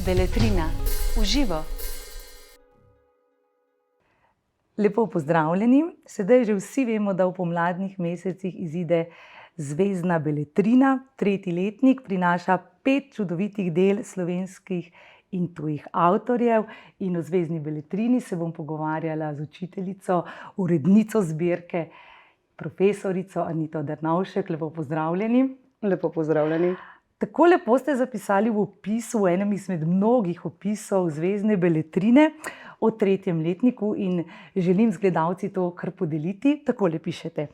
Beletrina v živo. Lepo pozdravljeni. Sedaj že vsi vemo, da v pomladnih mesecih izide zvezdna Beletrina. Tretji letnik prinaša 5 čudovitih del slovenskih in tujih avtorjev. In o zvezdni Beletrini se bom pogovarjala z učiteljico, urednico zbirke, profesorico Anito Drnovšek. Lepo pozdravljeni. Lepo pozdravljeni. Tako lepo ste zapisali v opisu, v enem izmed mnogih opisov zvezdne Beletrine o tretjem letniku in želim z gledalci to kar podeliti. Takole pišete.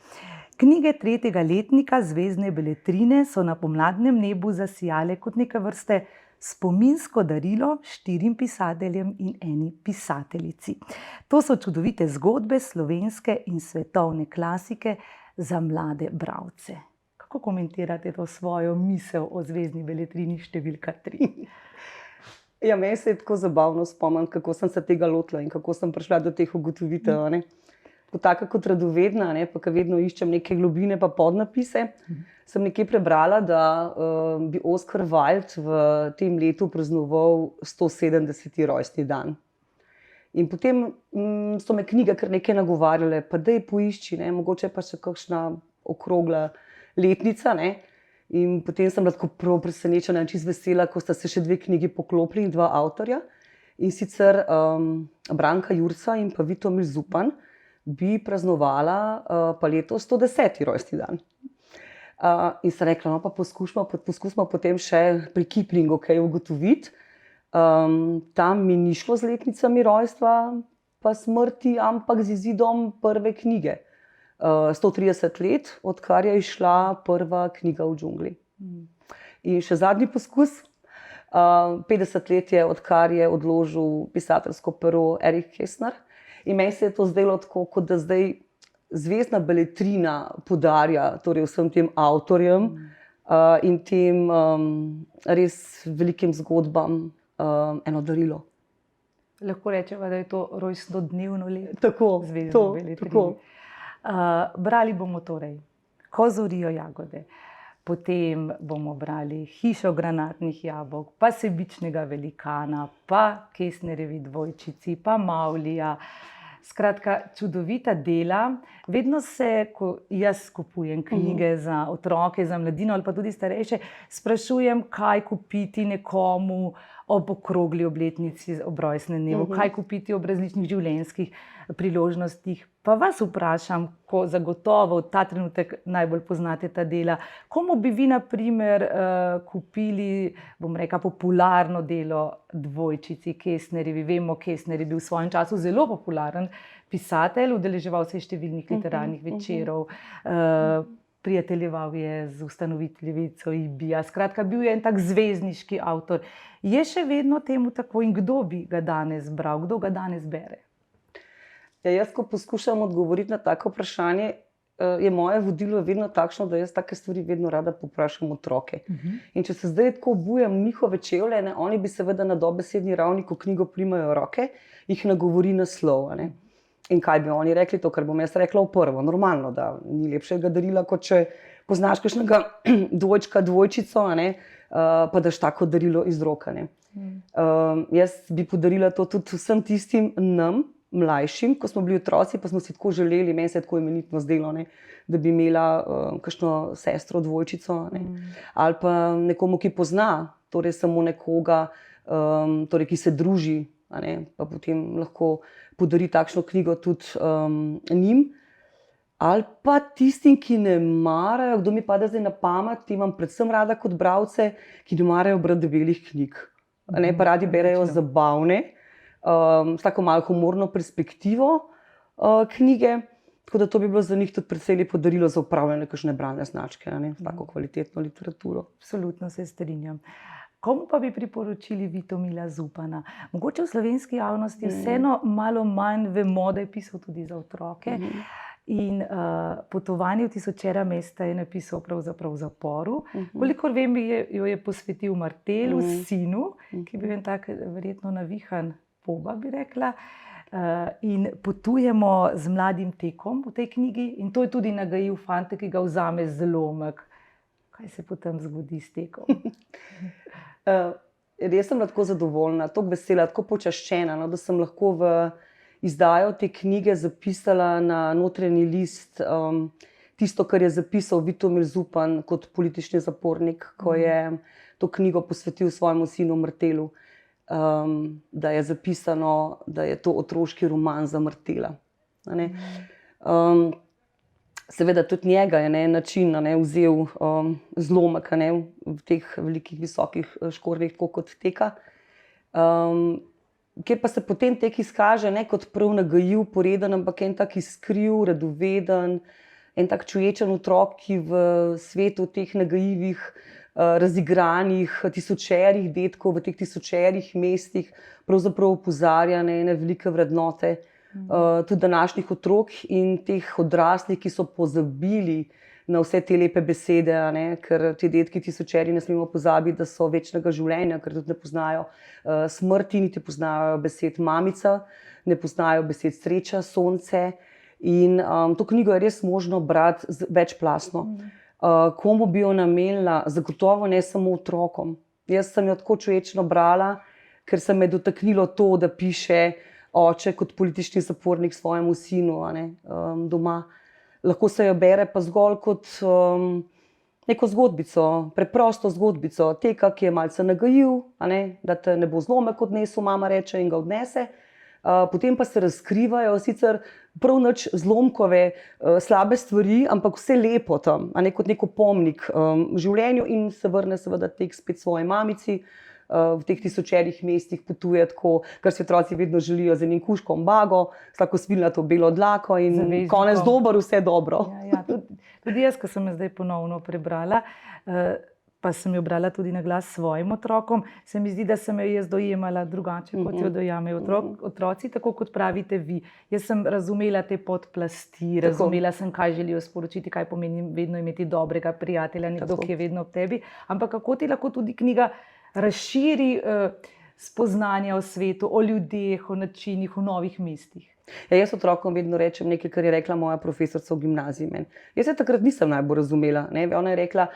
Knjige tretjega letnika zvezdne Beletrine so na pomladnem nebu zasijale kot neke vrste spominsko darilo 4 pisateljem in 1 pisateljici. To so čudovite zgodbe slovenske in svetovne klasike za mlade bralce. Kako komentirate to svojo misel o zvezdni Beletrini številka 3? Ja, meni se je tako zabavno spomniti, kako sem se tega lotila in kako sem prišla do teh ugotovitev. Tako kot radovedna, pa ko vedno iščem neke globine pa podnapise, sem nekje prebrala, da bi Oscar Wilde v tem letu praznoval 170. rojstni dan. In potem so me knjige kar nekaj nagovarjale, pa daj poišči, mogoče pa še kakšna okrogla letnica. In potem sem bila tako prav presenečena in čisto vesela, ko sta se še 2 knjigi poklopili in 2 avtorja. In sicer Branka Jurca in pa Vitomil Zupan bi praznovala pa letos 110. rojstni dan. In sem rekla, no pa poskusimo potem še pri Kiplingu kaj ugotoviti. Tam mi ni šlo z letnicami rojstva pa smrti, ampak z izidom prve knjige. 130 let, odkar je izšla prva knjiga v džungli. In še zadnji poskus, 50 let je, odkar je odložil pisateljsko pero Erich Kästner. In meni se je to zdelo tako, kot da zdaj zvezdna Beletrina podarja torej vsem tem avtorjem in tem res velikim zgodbam eno darilo. Lahko rečemo, da je to rojstnodnevno leto. Tako, zvezdne Beletrini. Brali bomo torej Ko zorijo jagode, potem bomo brali Hišo granatnih jabolk, pa Sebičnega velikana, pa Kestnerjevi dvojčici, pa Mavlija. Skratka, čudovita dela. Vedno se, ko jaz kupujem knjige za otroke, za mladino ali pa tudi starejše, sprašujem, kaj kupiti nekomu ob okrogli obletnici, ob rojstnem dnevu, kaj kupiti ob različnih življenjskih priložnostih. Pa vas vprašam, ko zagotovo v ta trenutek najbolj poznate ta dela, komu bi vi na primer kupili, bom rekla, popularno delo Dvojčici Kestnerjevi? Vemo, Kästner je bil v svojem času zelo popularen pisatelj, udeleževal se je številnih literarnih večerov, prijateljeval je z ustanoviteljico IBIA. Skratka, bil je en tak zvezdniški avtor. Je še vedno temu tako in kdo bi ga danes bral, kdo ga danes bere? Ja, jaz, ko poskušam odgovoriti na tako vprašanje, je moje vodilo vedno takšno, da jaz take stvari vedno rada poprašam otroke. In če se zdaj tako obujam njihove čevlje, oni bi seveda na dobesedni ravni, ko knjigo primajo v roke, jih nagovori naslov. In kaj bi oni rekli, to, kar bom jaz rekla v prvo. Normalno, da ni lepšega darila, kot če poznaš kakšnega dvojčka, dvojčico, pa daš tako darilo iz roka. Jaz bi podarila to tudi vsem tistim nam, mlajšim, ko smo bili otroci, pa smo si tako želeli, meni se je tako imenitno zdelo, da bi imela kakšno sestro, dvojčico, ali pa nekomu, ki pozna, torej samo nekoga, torej, ki se druži, pa potem lahko podari takšno knjigo tudi njim. Ali pa tistim, ki ne marajo, kdo mi pade zdaj na pamet, imam predvsem rada kot bralce, ki ne marajo brati debelih knjig. Pa radi berejo zabavne, s tako malo humorno perspektivo knjige, tako da to bi bilo za njih tudi precej lepo darilo za upravljanje kakšne bralne značke, s tako kvalitetno literaturo. Absolutno se strinjam. Komu pa bi priporočili Vitomila Zupana? Mogoče v slovenski javnosti vseeno malo manj vemo, da je pisal tudi za otroke. In Potovanje v tisočera mesta je napisal pravzaprav v zaporu. Kolikor vem, jo je posvetil Martelu, sinu, ki je bil en tak verjetno navihan poba, bi rekla. In potujemo z mladim tekom v tej knjigi in to je tudi nagajiv fantek, ki ga vzame zlomek. Kaj se potem zgodi s tekom? res sem bila tako zadovoljna, tako vesela, tako počaščena, no, da sem lahko v izdajo te knjige zapisala na notranji list tisto, kar je zapisal Vitomil Zupan kot politični zapornik, ko je to knjigo posvetil svojemu sinu Martelu, da je zapisano, da je to otroški roman za Martela. Seveda tudi njega je na en način vzel zlomek v teh velikih, visokih škornjih, tako kot Teka. Kjer pa se potem Tek izkaže ne kot prav nagajiv, poreden, ampak en tak iskriv, radoveden, en tak čuječen otrok, ki v svetu teh nagajivih, razigranih tisočerih detkov, v teh tisočerih mestih pravzaprav opozarja na ene velike vrednote, tudi današnjih otrok in teh odraslih, ki so pozabili na vse te lepe besede, ker ti detki tisočeri ne smemo pozabiti, da so večnega življenja, ker tudi ne poznajo smrti, niti poznajo besed mamica, ne poznajo besed sreča, sonce. In to knjigo je res možno brati večplastno. Komu bi jo namenila? Zagotovo ne samo otrokom. Jaz sem jo tako čuječno brala, ker se me je dotaknilo to, da piše oče kot politični zapornik svojemu sinu doma. Lahko se jo bere pa zgolj kot neko zgodbico, preprosto zgodbico Teka, ki je malce nagajiv, da te ne bo zlomek odnesel, mama reče in ga odnese. Potem pa se razkrivajo sicer prav nič zlomkove, slabe stvari, ampak vse lepo tam, kot neko pomnik v življenju, in se vrne seveda Tek spet svoji mamici. V teh tisočerih mestih potuje tako, kar si otroci vedno želijo, z enim kužkom bago, s tako svilnato belo dlako in konec dober, vse dobro. Tudi jaz, ko sem jo zdaj ponovno prebrala, pa sem jo brala tudi na glas svojim otrokom, se mi zdi, da sem jo jaz dojemala drugače, kot jo dojamejo otroci, tako kot pravite vi. Jaz sem razumela te podplasti, razumela sem, kaj želijo sporočiti, kaj pomeni vedno imeti dobrega prijatelja, nekdo, ki je vedno ob tebi, ampak kako ti lahko tudi knjiga razširi spoznanja o svetu, o ljudeh, o načinih, o novih mestih. Jaz otrokom vedno rečem nekaj, kar je rekla moja profesorica v gimnaziji. Jaz se takrat nisem najbolj razumela. Ona je rekla,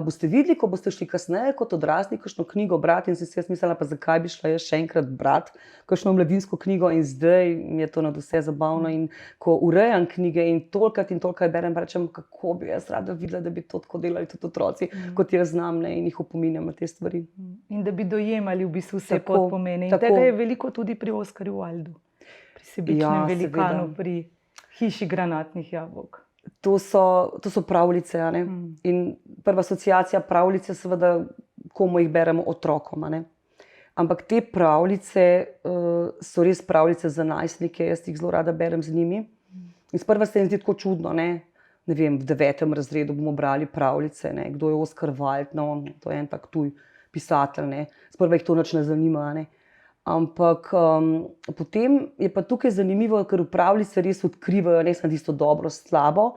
boste videli, ko boste šli kasneje kot odrasli kakšno knjigo brati, in sem si jaz mislila, pa zakaj bi šla jaz še enkrat brati kakšno mladinsko knjigo, in zdaj mi je to nadvse zabavno. In ko urejam knjige in tolikrat berem, rečem, kako bi jaz rada videla, da bi to tako delali tudi otroci, kot jaz znam, in jih opominjam na te stvari. In da bi dojemali v bistvu vse podpomene. In tega je veliko tudi pri Oskarju Wildu. Sebičnem velikanu, pri hiši granatnih jabolk. To so pravljice. In prva asociacija pravljice, seveda, komu jih beremo, otrokom. Ampak te pravljice so res pravljice za najstnike, jaz jih zelo rada berem z njimi. In sprva se jim zdi tako čudno, ne vem, v 9. razredu bomo brali pravljice, kdo je Oskar Wilde, to je en tak tuj pisatelj, sprva jih to nič ne zanima. Ampak potem je pa tukaj zanimivo, ker v pravljice res odkrivajo ne samo tisto dobro, slabo,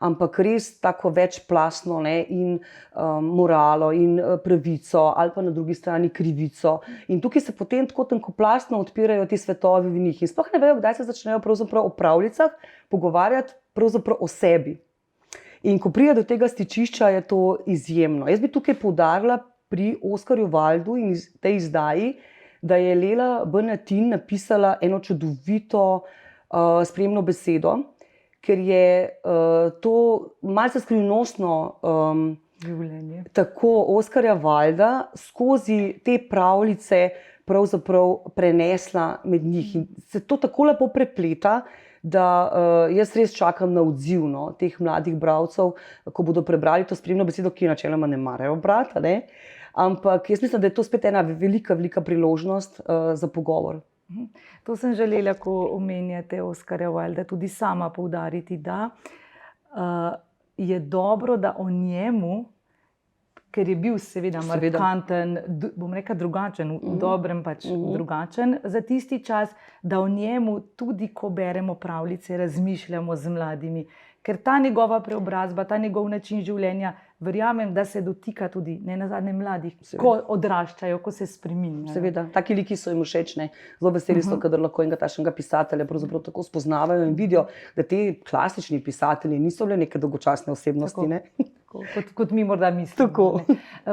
ampak res tako večplastno in moralo in pravico, ali pa na drugi strani krivico. In tukaj se potem tako tenkoplastno odpirajo ti svetovi v njih. In sploh ne vejo, kdaj se začnejo pravzaprav o pravljicah pogovarjati pravzaprav o sebi. In ko pride do tega stičišča, je to izjemno. Jaz bi tukaj poudarila pri Oskarju Wildu in tej izdaji, da je Lela Bernardin napisala eno čudovito spremno besedo, ker je to malce skrivnostno življenje tako Oskarja Wilda skozi te pravljice pravzaprav prenesla med njih. In se to tako lepo prepleta, da jaz res čakam na odziv teh mladih bralcev, ko bodo prebrali to spremno besedo, ki načeloma ne marajo brati, ampak jaz mislim, da je to spet ena velika, velika priložnost za pogovor. To sem želela, ko omenjate Oskarja Wilda, tudi sama poudariti, da je dobro, da o njemu, ker je bil seveda markanten, bom rekla drugačen, v dobrem pač drugačen za tisti čas, da o njemu tudi, ko beremo pravljice, razmišljamo z mladimi. Ker ta njegova preobrazba, ta njegov način življenja, verjamem, da se dotika tudi nenazadnje mladih, ko odraščajo, ko se spreminjajo. Seveda, taki liki so jim všeč. Zelo veseli so, kadar lahko enega takšnega pisatelja pravzaprav tako spoznavajo in vidijo, da ti klasični pisatelji niso bile neke dolgočasne osebnosti. kot mi morda mislimo. Tako.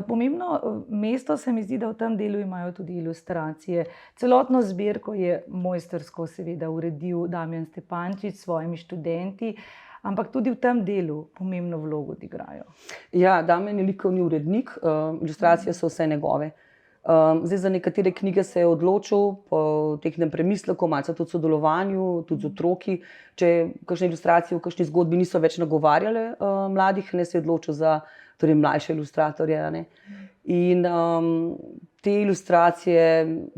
Pomembno mesto se mi zdi, da v tem delu imajo tudi ilustracije. Celotno zbirko je mojstrsko seveda uredil Damjan Stepančič s svojimi študenti, ampak tudi v tem delu pomembno vlogo odigrajo. Ja, Damjan je likovni urednik, ilustracije so vse njegove. Zdaj, za nekatere knjige se je odločil po tehnem premisleku, malce tudi sodelovanju, tudi z otroki. Če kakšne ilustracije v kakšni zgodbi niso več nagovarjale mladih, ne, se je odločil za mlajše ilustratorje. Ne. In te ilustracije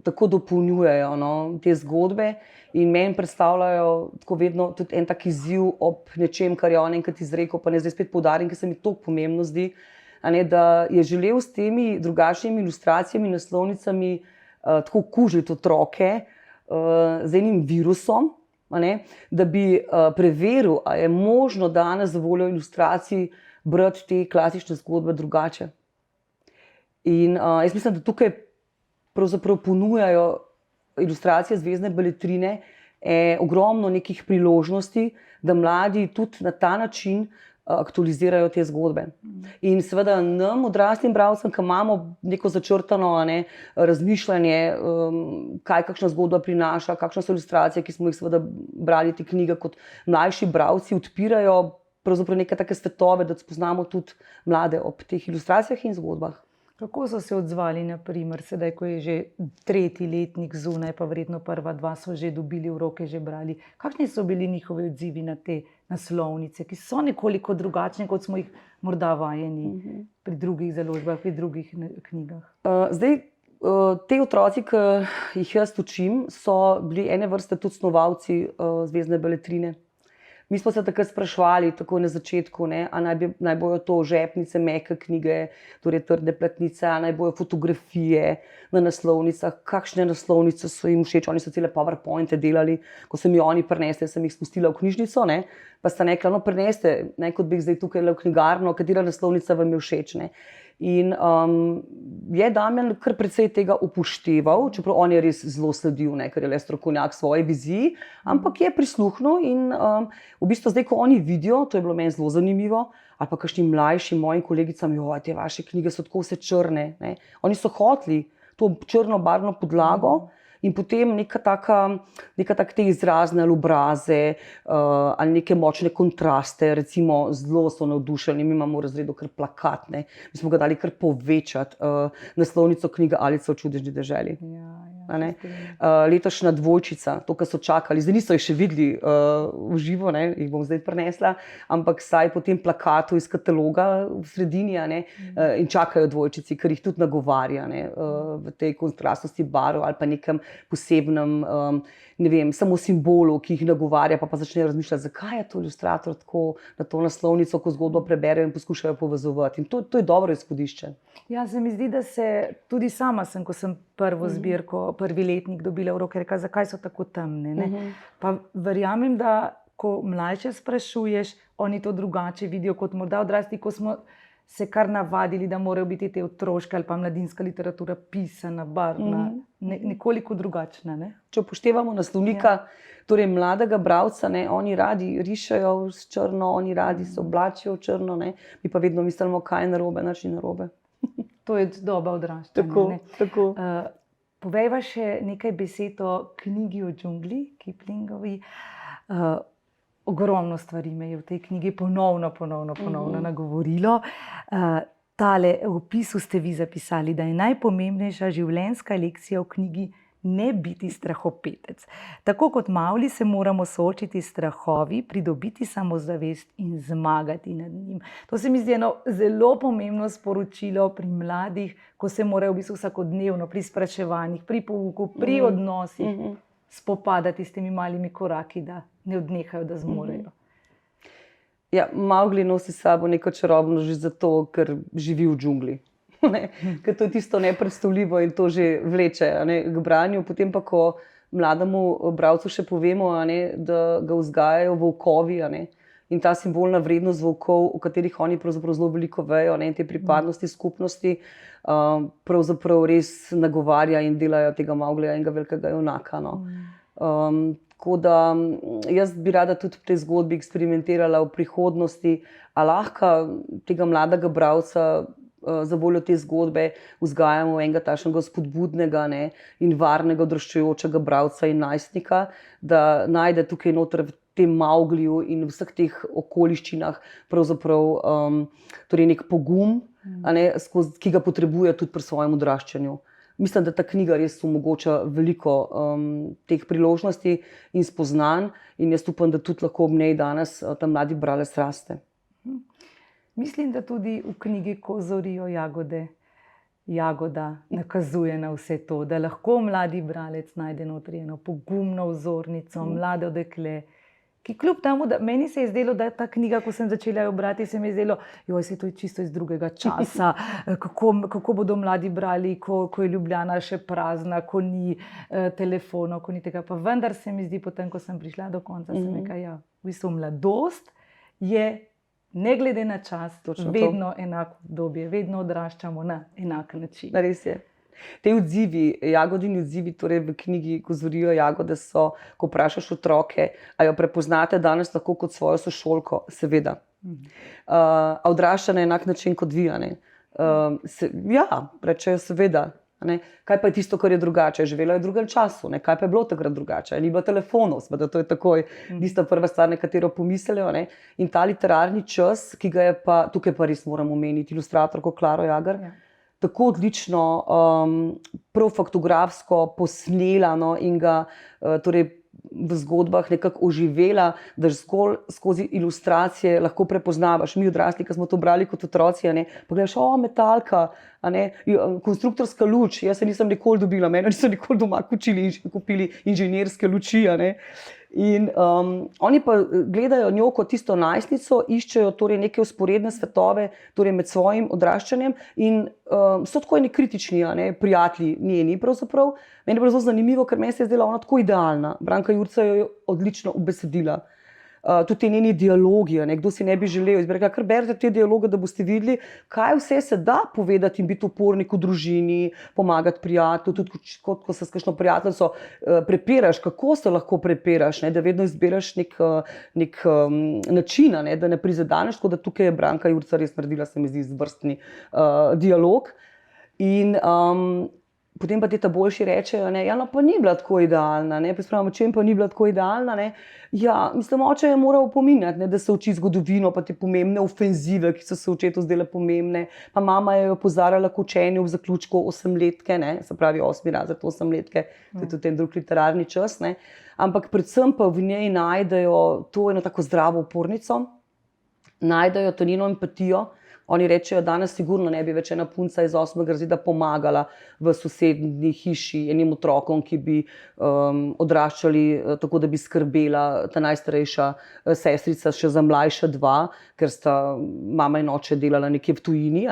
tako dopolnjujejo, no, te zgodbe in meni predstavljajo tako vedno tudi en tak izziv ob nečem, kar je on enkrat izrekel, pa ne zdaj spet poudarim, ker se mi to pomembno zdi, ne, da je želel s temi drugačnimi ilustracijami, naslovnicami tako kužiti otroke z enim virusom, ne, da bi preveril, ali je možno danes za voljo ilustracij brati te klasične zgodbe drugače. In jaz mislim, da tukaj pravzaprav ponujajo ilustracije Zvezdne beletrine ogromno nekih priložnosti, da mladi tudi na ta način aktualizirajo te zgodbe. In seveda nam, odraslim bralcem, ki imamo neko začrtano razmišljanje, kaj kakšna zgodba prinaša, kakšne so ilustracije, ki smo jih seveda brali te knjige kot mlajši bralci, odpirajo pravzaprav neke take svetove, da spoznamo tudi mlade ob teh ilustracijah in zgodbah. Kako so se odzvali, na primer, sedaj, ko je že 3. letnik zunaj, pa verjetno prva 2 so že dobili v roke, že brali. Kakšni so bili njihovi odzivi na te naslovnice, ki so nekoliko drugačne, kot smo jih morda vajeni pri drugih založbah, pri drugih knjigah? Zdaj, te otroci, ki jih jaz učim, so bili ene vrste tudi snovalci Zvezdne beletrine. Mi smo se takrat sprašvali, tako na začetku, ne, a naj bojo to žepnice, mehke knjige, torej trdne platnice, a naj bojo fotografije na naslovnicah, kakšne naslovnice so jim všeč. Oni so cele PowerPointe delali, ko so mi oni prinesli, sem jih spustila v knjižnico, ne, pa sta rekla, no prineste, ne, kot bi jih zdaj tukaj v knjigarno, katera naslovnica vam je všeč. Ne. In je Damjan kar precej tega upošteval, čeprav on je res zelo sledil, ne, ker je le strokovnjak svoje viziji, ampak je prisluhnil in v bistvu zdaj, ko oni vidijo, to je bilo meni zelo zanimivo, ali pa kakšni mlajši mojim kolegicam, joj, te vaše knjige so tako vse črne. Ne. Oni so hoteli to črno barvno podlago in potem neka taka te izrazne ali obraze ali neke močne kontraste, recimo zelo so navdušeni, mi imamo v razredu kar plakat, ne. Mi smo ga dali kar povečati, naslovnico knjige Alica v čudežni deželi. Letošnja dvojčica, to, kar so čakali, zdaj niso jih še videli v živo, ne, jih bom zdaj prinesla, ampak saj po tem plakatu iz kataloga v sredini, ne, in čakajo dvojčici, ker jih tudi nagovarja, ne, v tej kontrastnosti barv ali pa nekem posebnem, ne vem, samo simbolu, ki jih nagovarja, pa začnejo razmišljati, zakaj je to ilustrator tako na to naslovnico, ko zgodbo preberejo in poskušajo povezovati. In to je dobro izhodišče. Ja, se mi zdi, da se tudi sama sem, ko sem prvo zbirko, 1. letnik dobila v roke, rekla, zakaj so tako temne. Ne? Pa verjamem, da ko mlajše sprašuješ, oni to drugače vidijo kot morda odrasli, ko smo se kar navadili, da morajo biti te otroške ali pa mladinska literatura pisana, barvna, nekoliko drugačna. Ne? Če upoštevamo naslovnika, torej mladega bralca, ne, oni radi rišejo s črno, oni radi se oblačijo v črno, ne, mi pa vedno mislimo, kaj je narobe, nič ni narobe. To je doba odraščanja. Tako. Povejva še nekaj besed o knjigi o džungli, Kiplingovi. Ogromno stvari me je v tej knjigi ponovno nagovorilo. Tale v opisu ste vi zapisali, da je najpomembnejša življenjska lekcija v knjigi ne biti strahopetec. Tako kot Mavli se moramo soočiti s strahovi, pridobiti samozavest in zmagati nad njim. To se mi zdi eno zelo pomembno sporočilo pri mladih, ko se morajo v bistvu vsakodnevno pri spraševanjih, pri pouku, pri odnosih spopadati s temi malimi koraki, da ne odnehajo, da zmorejo. Ja, Mavgli nosi s sabo neko čarobno že zato, ker živi v džungli. Ker to je tisto nepredstavljivo in to že vleče k branju. Potem pa, ko mlademu bralcu še povemo, da ga vzgajajo volkovi, in ta simbolna vrednost volkov, o katerih oni pravzaprav zelo veliko vejo, in te pripadnosti skupnosti, pravzaprav res nagovarja in delajo tega Mavglija enega velikega junaka. Tako da jaz bi rada tudi v tej zgodbi eksperimentirala v prihodnosti, a lahko tega mladega bralca za voljo te zgodbe vzgajamo enega takšnega spodbudnega, ne, in varnega odraščajočega bralca in najstnika, da najde tukaj noter v tem Maugliju in vseh teh okoliščinah pravzaprav torej nek pogum, a ne, ki ga potrebuje tudi pri svojem odraščanju. Mislim, da ta knjiga res omogoča veliko teh priložnosti in spoznanj in jaz upam, da tudi lahko ob njej danes ta mladi bralec raste. Mislim, da tudi v knjigi Ko zorijo jagode, jagoda nakazuje na vse to, da lahko mladi bralec najde notri eno pogumno vzornico, mlado dekle, ki kljub temu, da meni se je zdelo, da ta knjiga, ko sem začela jo brati, se mi je zdelo, joj, se to je čisto iz drugega časa, kako bodo mladi brali, ko je Ljubljana še prazna, ko ni telefonov, ko ni tega. Pa vendar se mi zdi, potem, ko sem prišla do konca, sem rekla, ja, v bistvu mladost je, ne glede na čas, vedno enako obdobje, vedno odraščamo na enak način. Res je. Te odzivi, Jagodini odzivi, torej v knjigi Ko zorijo jagode so, ko vprašaš otroke, a jo prepoznate danes lahko kot svojo sošolko, seveda. A odrašča na enak način kot vi, ne? Ja, rečejo seveda. Ne? Kaj pa je tisto, kar je drugače? Živela je v drugem času, ne? Kaj pa je bilo takrat drugače? Ni bilo telefonov, seveda to je takoj tista prva stvar, na katero pomislijo. Ne? In ta literarni čas, ki ga je pa, tukaj pa res moram omeniti, ilustratorko Klaro Jagar, tako odlično, prav faktografsko posnela, no, in ga torej v zgodbah nekako oživela, da zgolj skozi ilustracije lahko prepoznavaš. Mi odrasli, ki smo to brali kot otroci, pa gledaš, metalka, konstruktorska luč, jaz se nisem nikoli dobila, mene niso nikoli doma kupili inženirske luči. In oni pa gledajo njo kot tisto najstnico, iščejo torej neke vzporedne svetove torej med svojim odraščanjem in so tako kritični, prijatelji njeni pravzaprav. Meni je bilo zelo zanimivo, ker meni se je zdela ona tako idealna. Branka Jurca jo je odlično ubesedila. Tudi te njeni dialogi, kdo si ne bi želel. Jaz bi rekla, kar berite te dialoge, da boste videli, kaj vse se da povedati in biti upornik v družini, pomagati prijatelju, tudi ko se s kakšno prijateljico prepiraš, kako se lahko prepiraš, da vedno izbiraš nek način, da ne prizadeneš, tako da tukaj je Branka Jurca res naredila, se mi zdi, izvrstni dialog. In potem pa te ta boljši rečejo, ja, no pa ni bila tako idealna, prispravljamo, čem pa ni bila tako idealna, ja, mislim, oče je moral opominjati, da se uči zgodovino, pa te pomembne ofenzive, ki so se očetu zdele pomembne, pa mama je jo opozarjala k učenju v zaključku 8-letke, se pravi 8. razred 8-letke, to je tudi en drug literarni čas, ampak predvsem pa v njej najdejo to eno tako zdravo upornico, najdejo to njeno empatijo. Oni rečejo, danes sigurno ne bi več ena punca iz 8. razreda pomagala v sosednji hiši enim otrokom, ki bi odraščali tako, da bi skrbela ta najstarejša sestrica še za mlajša dva, ker sta mama in oče delala nekje v tujini,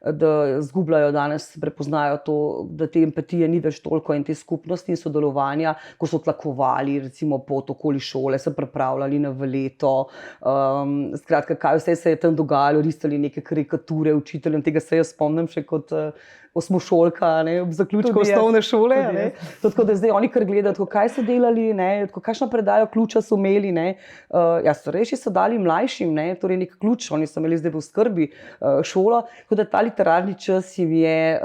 da zgubljajo danes, prepoznajo to, da te empatije ni več toliko in te skupnosti in sodelovanja, ko so tlakovali recimo pot okoli šole, se pripravljali na veleto, skratka, kaj vse se je tam dogajalo, risali neke karikature učiteljem, tega se jaz spomnim še kot osmošolka, ob zaključku osnovne šole. Tako da zdaj oni kar gledajo, kaj so delali, kakšno predajo ključa so imeli. Ja, starejši so dali mlajšim, torej nek ključ, oni so imeli zdaj v skrbi šolo, tako da ta literarni čas jim je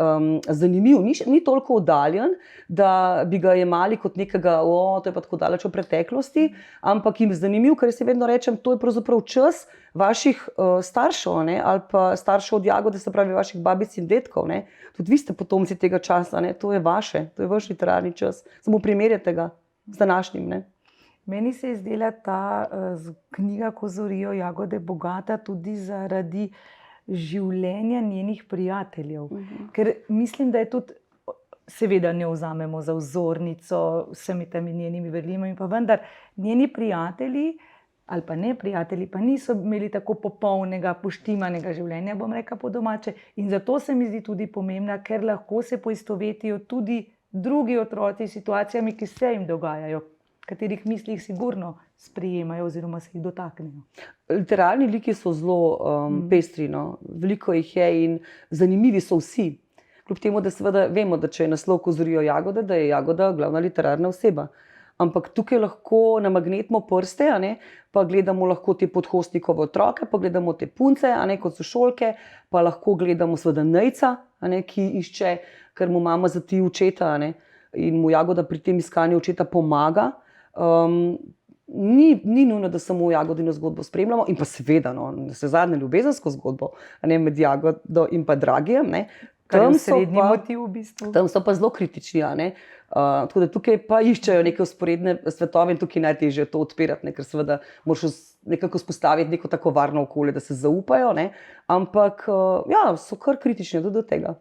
zanimiv, ni toliko oddaljen, da bi ga jemali kot nekega, to je pa tako daleč v preteklosti, ampak jim je zanimiv, ker si vedno rečem, to je pravzaprav čas vaših staršev, ali pa staršev od Jagode, se pravi vaših babic in dedkov. Tudi vi ste potomci tega časa, to je vaš literarni čas. Samo primerjate ga z današnjim. Meni se je zdela ta knjiga Ko zorijo jagode bogata tudi zaradi življenja njenih prijateljev. Ker mislim, da je tudi, seveda ne vzamemo za vzornico vsemi temi njenimi verlimami, pa vendar njeni prijatelji ali pa ne prijatelji, pa niso imeli tako popolnega, poštimanega življenja, bom rekla po domače. In zato se mi zdi tudi pomembna, ker lahko se poistovetijo tudi drugi otroci s situacijami, ki se jim dogajajo, katerih mislih sigurno sprejemajo oziroma se jih dotaknejo. Literarni liki so zelo pestri, veliko jih je in zanimivi so vsi. Kljub temu, da seveda vemo, da če je naslov Ko zorijo jagode, da je Jagoda glavna literarna oseba. ampak tukaj lahko namagnetimo prste, a ne, pa gledamo lahko te podhostnikove otroke, pa gledamo te punce, a ne, kot so šolke, pa lahko gledamo seveda Nejca, a ne, ki išče, ker mu mama zati očeta, a ne, in mu Jagoda pri tem iskanju očeta pomaga. Ni nujno, da samo Jagodino zgodbo spremljamo, in pa seveda, se zadnje ljubezensko zgodbo, a ne, med Jagodo in pa Dragijem, ne. Kar je srednji motiv v bistvu. Tam so pa zelo kritični, a ne. Tako da tukaj pa iščejo neke vzporedne svetove in tukaj najtežje to odpirati, ne, ker seveda moraš nekako spostaviti neko tako varno okolje, da se zaupajo, ne. Ampak ja, so kar kritični do tega.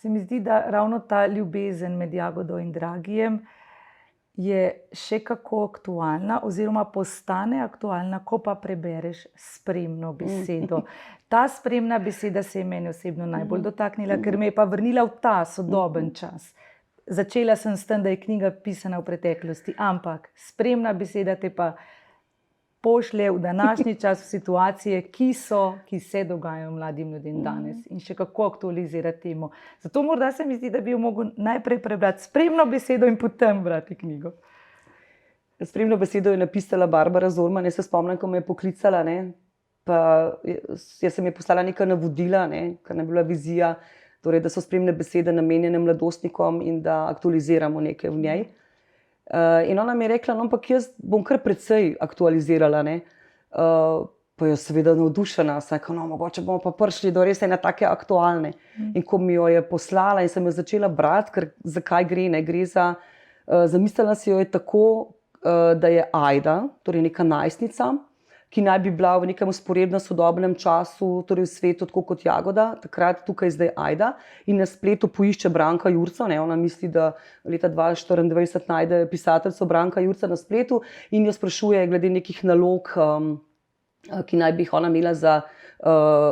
Se mi zdi, da ravno ta ljubezen med Jagodo in Dragijem je še kako aktualna, oziroma postane aktualna, ko pa prebereš spremno besedo. Ta spremna beseda se je meni osebno najbolj dotaknila, ker me je pa vrnila v ta sodoben čas. Začela sem s tem, da je knjiga pisana v preteklosti, ampak spremna beseda te pa pošlje v današnji čas, v situacije, ki se dogajajo mladim ljudem danes, in še kako aktualizirati temo. Zato morda se mi zdi, da bi jo mogel najprej prebrati spremno besedo in potem brati knjigo. Spremno besedo je napisala Barbara Zorman. Jaz se spomnim, ko me je poklicala, ne, pa jaz sem ji poslala neka navodila, ne, kar je bila vizija, torej, da so spremne besede namenjene mladostnikom in da aktualiziramo nekaj v njej. In ona mi je rekla, no, ampak jaz bom kar precej aktualizirala, ne. Pa je seveda navdušena, sem rekla, no, mogoče bomo pa prišli do res ene take aktualne. In ko mi jo je poslala in sem jo začela brati, ker zakaj gre, ne, gre za, zamislila si jo je tako, da je Ajda, torej neka najstnica, ki naj bi bila v nekem vzporednem sodobnem času, torej v svetu, tako kot Jagoda, takrat, tukaj, zdaj Ajda, in na spletu poišče Branka Jurca, ne, ona misli, da leta 2024 najde pisateljico Branka Jurca na spletu in jo sprašuje glede nekih nalog, ki naj bi jih ona imela za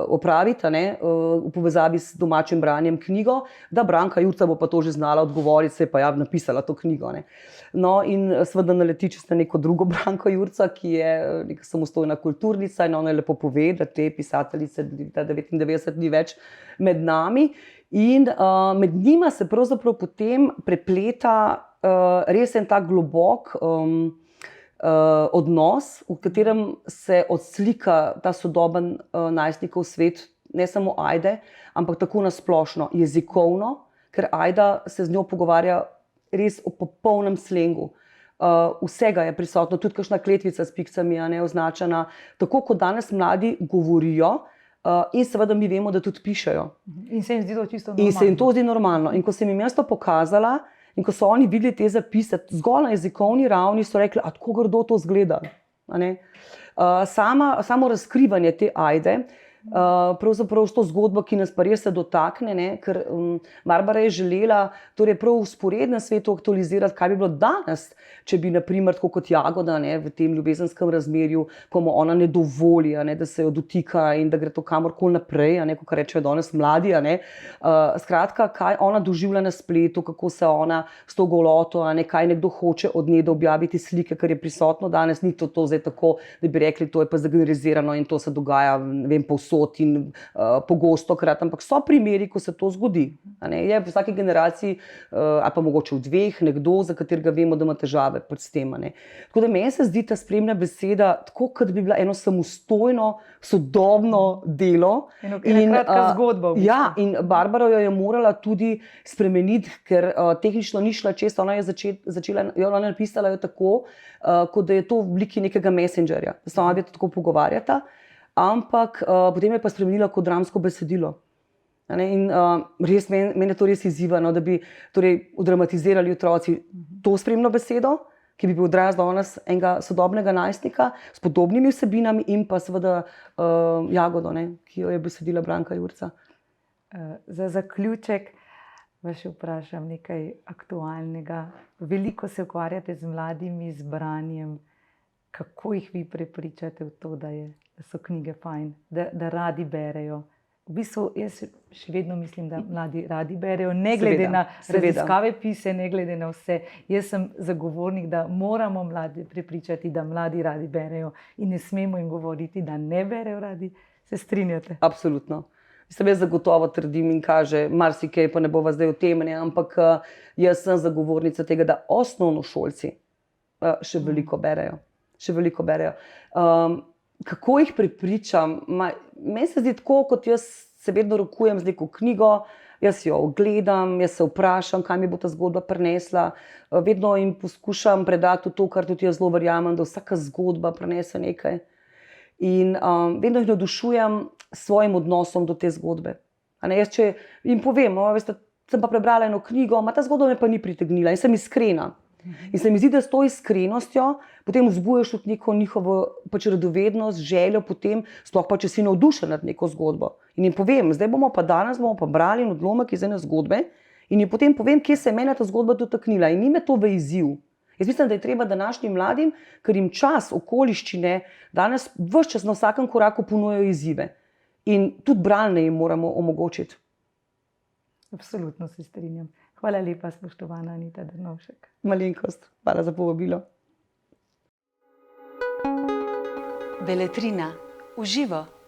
opraviti, ne, v povezavi s domačim branjem knjigo, da Branka Jurca bo pa to že znala odgovoriti, se je pa ja napisala to knjigo, ne. No, in seveda naleti čez neko drugo Branko Jurca, ki je neka samostojna kulturnica, in ona je lepo pove, da te pisateljice leta 1999 ni več med nami. In med njima se pravzaprav potem prepleta res en tak globok odnos, v katerem se odslika ta sodoben najstnikov svet, ne samo Ajde, ampak tako nasplošno, jezikovno, ker Ajda se z njo pogovarja res o popolnem slengu. Vsega je prisotno, tudi kakšna kletvica s pikcami, a ne, označena, tako kot danes mladi govorijo, in seveda mi vemo, da tudi pišejo. In se jim zdi to čisto normalno. In se jim to zdi normalno. In ko sem jim jaz to pokazala, in ko so oni videli te zapise, zgolj na jezikovni ravni, so rekli, a tako grdo to izgleda. Samo razkrivanje te Ajde, pravzaprav s to zgodbo, ki nas pa res se dotakne, ne, ker Barbara je želela torej prav v vzporednem svetu aktualizirati, kaj bi bilo danes, če bi, na primer, tako kot Jagoda, ne, v tem ljubezenskem razmerju, ko mu ona ne dovoli, a ne, da se jo dotika in da gre to kamorkoli naprej, a ne, kot rečejo danes mladi, a ne. Skratka, kaj ona doživlja na spletu, kako se ona s to goloto, a ne, kaj nekdo hoče od nje, da objavi te slike, kar je prisotno danes, ni to zdaj tako, da bi rekli, to je pa zagenerizirano in to se dogaja, ne vem, povsod in pogostokrat, ampak so primeri, ko se to zgodi. Je v vsaki generaciji, ali pa mogoče v dveh, nekdo, za katerega vemo, da ima težave s tem. Tako da meni se zdi ta spremna beseda tako, kot bi bila eno samostojno, sodobno delo. Ena kratka zgodba. Ja, in Barbara jo je morala tudi spremeniti, ker tehnično ni šla čez, ona je začela, ona je napisala jo tako, kot da je to v obliki nekega messengerja, da se ona dve tako pogovarjata. Ampak potem je pa spremenila kot dramsko besedilo. In res mene to res izziva, da bi torej dramatizirali otroci to spremno besedo, ki bi bil odraz danes enega sodobnega najstnika s podobnimi vsebinami, in pa seveda Jagodo, ne, ki jo je besedila Branka Jurca. Za zaključek vas še vprašam nekaj aktualnega. Veliko se ukvarjate z mladimi, z branjem. Kako jih vi prepričate v to, da so knjige fajn, da radi berejo? V bistvu jaz še vedno mislim, da mladi radi berejo, ne glede na raziskave pise, ne glede na vse. Jaz sem zagovornik, da moramo mlade prepričati, da mladi radi berejo, in ne smemo jim govoriti, da ne berejo radi. Se strinjate? Absolutno. Mislim, jaz zagotovo trdim in kaže, marsikaj pa ne bova zdaj o tem, ne, ampak jaz sem zagovornica tega, da osnovnošolci še veliko berejo. Še veliko berejo. Kako jih prepričam? Meni se zdi tako, kot jaz se vedno rokujem z neko knjigo, jaz jo ogledam, jaz se vprašam, kaj mi bo ta zgodba prinesla. Vedno jim poskušam predati to, kar tudi jaz zelo verjamem, da vsaka zgodba prinese nekaj. In vedno jih navdušujem s svojim odnosom do te zgodbe. Jaz, če jim povem, veste, sem pa prebrala eno knjigo, ta zgodba me pa ni pritegnila in sem iskrena. In se mi zdi, da s to iskrenostjo potem vzbujaš tudi neko njihovo radovednost, željo potem, sploh pa če si navdušen nad neko zgodbo. In jim povem, danes bomo pa brali odlomek iz ene zgodbe in jim potem povem, kje se je mene ta zgodba dotaknila in ni me to v izziv. Jaz mislim, da je treba današnjim mladim, ker jim čas, okoliščine danes ves čas na vsakem koraku ponujajo izzive. In tudi bralne jim moramo omogočiti. Absolutno se strinjam. Hvala lepa, spoštovana Anita Drnovšek. Malenkost, hvala za povabilo. Beletrina, v živo.